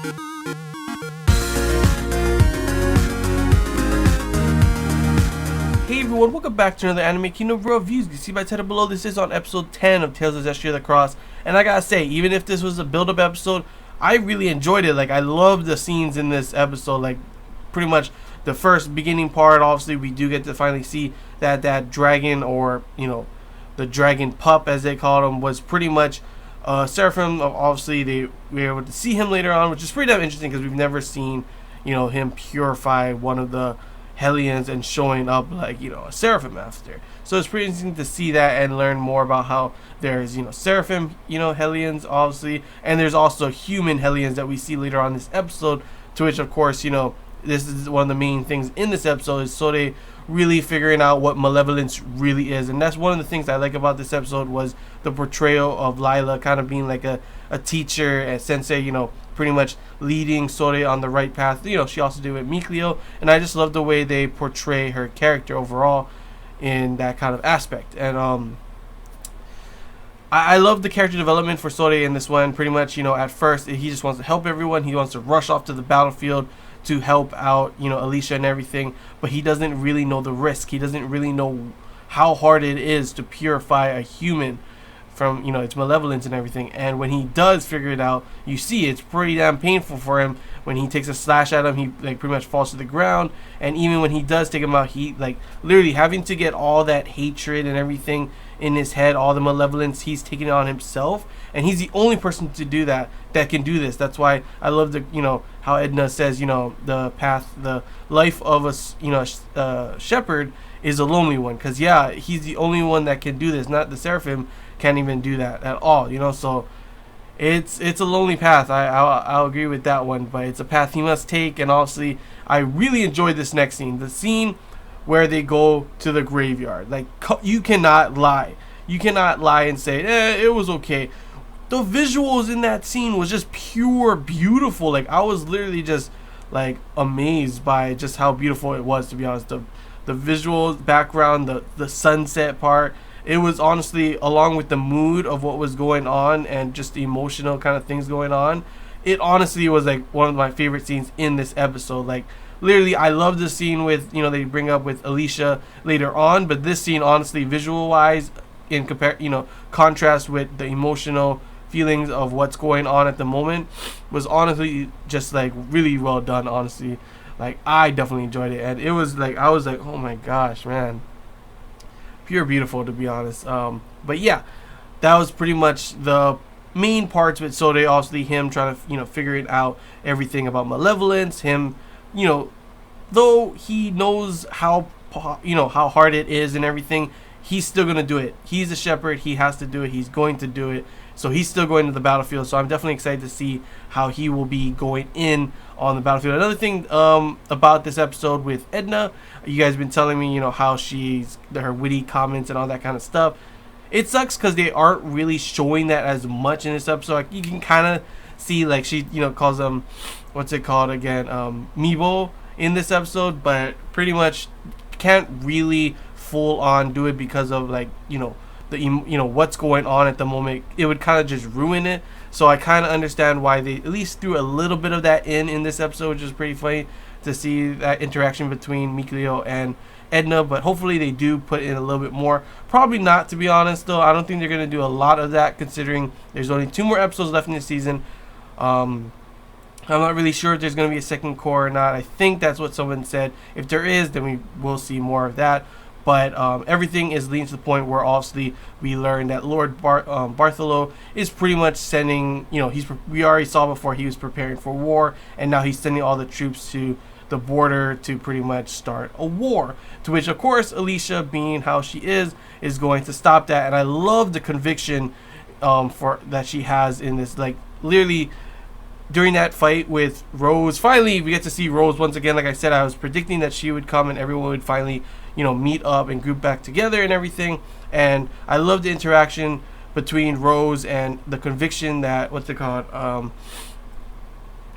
Hey everyone, welcome back to another Anime Kingdom reviews. You can see my title below. This is on episode 10 of Tales of Zestiria the Cross. And I gotta say, even if this was a build-up episode, I really enjoyed it. Like, I loved the scenes in this episode. Like, pretty much the first beginning part, obviously, we do get to finally see that dragon, or, you know, the dragon pup, as they called him, was pretty much Seraphim. Obviously, we were able to see him later on, which is pretty damn interesting because we've never seen, you know, him purify one of the Hellions and showing up like, you know, a Seraphim after. So it's pretty interesting to see that and learn more about how there's, you know, Seraphim, you know, Hellions, obviously, and there's also human Hellions that we see later on this episode, to which, of course, you know, this is one of the main things in this episode, is Sode really figuring out what Malevolence really is. And that's one of the things I like about this episode, was the portrayal of Lila kind of being like a teacher, a sensei, you know, pretty much leading Sode on the right path. You know, she also did with Mikleo, and I just love the way they portray her character overall in that kind of aspect. And I love the character development for Sode in this one. Pretty much, you know, at first he just wants to help everyone. He wants to rush off to the battlefield to help out, you know, Alicia and everything, but he doesn't really know the risk. He doesn't really know how hard it is to purify a human from, you know, its malevolence and everything. And when he does figure it out, you see it's pretty damn painful for him. When he takes a slash at him, he like pretty much falls to the ground. And even when he does take him out, he like literally having to get all that hatred and everything in his head, all the malevolence, he's taking it on himself, and he's the only person to do that can do this. That's why I love the, you know, how Edna says, you know, the life of a, you know, shepherd is a lonely one, because yeah, he's the only one that can do this. Not the Seraphim can't even do that at all, you know. So it's a lonely path. I'll agree with that one, but it's a path he must take. And obviously I really enjoyed this next scene, the scene where they go to the graveyard. Like, you cannot lie and say it was okay. The visuals in that scene was just pure beautiful. Like, I was literally just like amazed by just how beautiful it was, to be honest. The visuals, background, the sunset part, it was honestly, along with the mood of what was going on and just the emotional kind of things going on, it honestly was like one of my favorite scenes in this episode. Like, literally, I love the scene with, you know, they bring up with Alicia later on, but this scene, honestly, visual wise, in contrast with the emotional feelings of what's going on at the moment, was honestly just like really well done. Honestly, like, I definitely enjoyed it, and it was like, I was like, oh my gosh, man, pure beautiful, to be honest. But yeah, that was pretty much the main parts with Sode. Obviously, him trying to, you know, figuring out everything about Malevolence, him, you know, though he knows how, you know, how hard it is and everything, he's still going to do it. He's a shepherd. He has to do it. He's going to do it. So he's still going to the battlefield. So I'm definitely excited to see how he will be going in on the battlefield. Another thing about this episode with Edna, you guys have been telling me, you know, how her witty comments and all that kind of stuff. It sucks because they aren't really showing that as much in this episode. Like, you can kind of see, like, she, you know, calls them, what's it called again, Meebo in this episode, but pretty much can't really full on do it because of, like, you know, what's going on at the moment. It would kind of just ruin it. So I kind of understand why they at least threw a little bit of that in this episode, which is pretty funny to see that interaction between Mikleo and Edna. But hopefully they do put in a little bit more. Probably not, to be honest, though. I don't think they're going to do a lot of that, considering there's only 2 more episodes left in the season. I'm not really sure if there's going to be a second core or not. I think that's what someone said. If there is, then we will see more of that. But everything is leading to the point where, obviously, we learned that Lord Bartholo is pretty much sending, you know, we already saw before he was preparing for war, and now he's sending all the troops to the border to pretty much start a war. To which, of course, Alicia, being how she is going to stop that. And I love the conviction for that she has in this. Like, literally, during that fight with Rose, finally we get to see Rose once again. Like I said, I was predicting that she would come and everyone would finally, you know, meet up and group back together and everything. And I love the interaction between Rose and the conviction that, what's it called,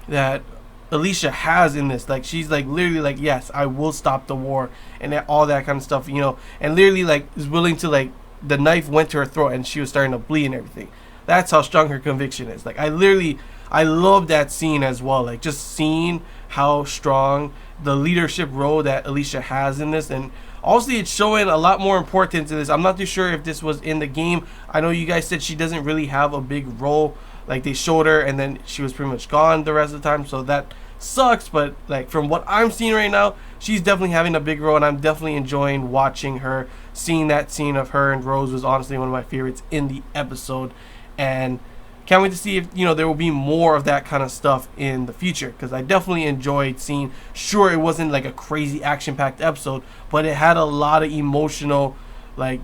that Alicia has in this. Like, she's like literally like, yes, I will stop the war and all that kind of stuff, you know, and literally like is willing to, like, the knife went to her throat and she was starting to bleed and everything. That's how strong her conviction is. Like, I love that scene as well. Like, just seeing how strong the leadership role that Alicia has in this. And also, it's showing a lot more importance in this. I'm not too sure if this was in the game. I know you guys said she doesn't really have a big role. Like, they showed her and then she was pretty much gone the rest of the time. So that sucks. But, like, from what I'm seeing right now, she's definitely having a big role. And I'm definitely enjoying watching her. Seeing that scene of her and Rose was honestly one of my favorites in the episode. And can't wait to see if, you know, there will be more of that kind of stuff in the future, because I definitely enjoyed seeing. Sure, it wasn't like a crazy action-packed episode, but it had a lot of emotional, like,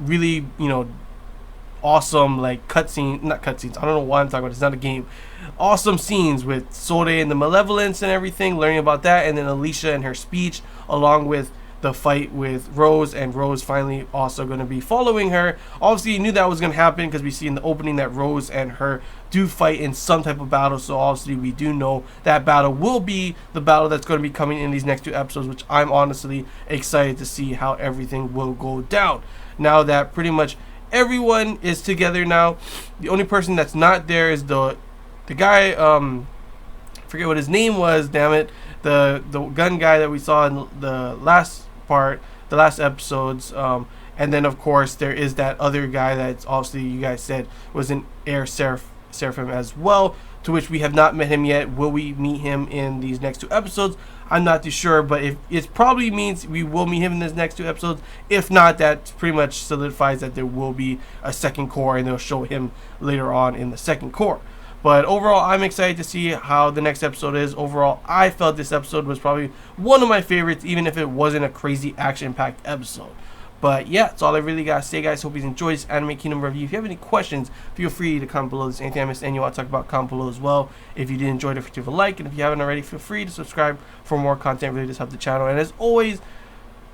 really, you know, awesome, like, not cutscenes. I don't know why I'm talking about. It's not a game. Awesome scenes with Sore and the Malevolence and everything, learning about that, and then Alicia and her speech, along with the fight with Rose, and Rose finally also going to be following her. Obviously, you knew that was going to happen because we see in the opening that Rose and her do fight in some type of battle. So obviously, we do know that battle will be the battle that's going to be coming in these next 2 episodes, which I'm honestly excited to see how everything will go down. Now that pretty much everyone is together now, the only person that's not there is the guy, forget what his name was, damn it, the gun guy that we saw in the last episodes, and then of course there is that other guy that's obviously, you guys said, was an Air Seraphim as well, to which we have not met him yet. Will we meet him in these next 2 episodes? I'm not too sure, but if it probably means we will meet him in these next 2 episodes. If not, that pretty much solidifies that there will be a second core, and they'll show him later on in the second core. But overall, I'm excited to see how the next episode is. Overall, I felt this episode was probably one of my favorites, even if it wasn't a crazy action-packed episode. But yeah, that's all I really got to say, guys. Hope you enjoyed this Anime Kingdom review. If you have any questions, feel free to comment below. If there's anything I missed and you want to talk about, comment below as well. If you did enjoy it, feel free to leave a like. And if you haven't already, feel free to subscribe for more content. It really does help the channel. And as always,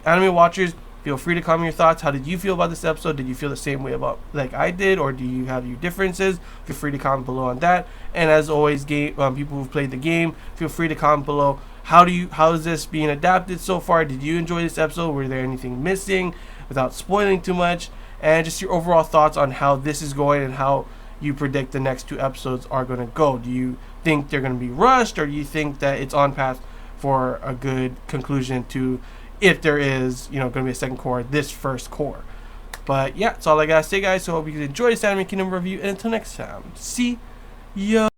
anime watchers, feel free to comment your thoughts. How did you feel about this episode? Did you feel the same way about like I did, or do you have your differences? Feel free to comment below on that. And as always, people who've played the game, feel free to comment below. How is this being adapted so far? Did you enjoy this episode? Were there anything missing, without spoiling too much? And just your overall thoughts on how this is going and how you predict the next 2 episodes are going to go. Do you think they're going to be rushed, or do you think that it's on path for a good conclusion to, if there is, you know, going to be a second core, this first core? But yeah, that's all I gotta say, guys. So I hope you enjoy this Anime Kingdom review, and until next time, see ya.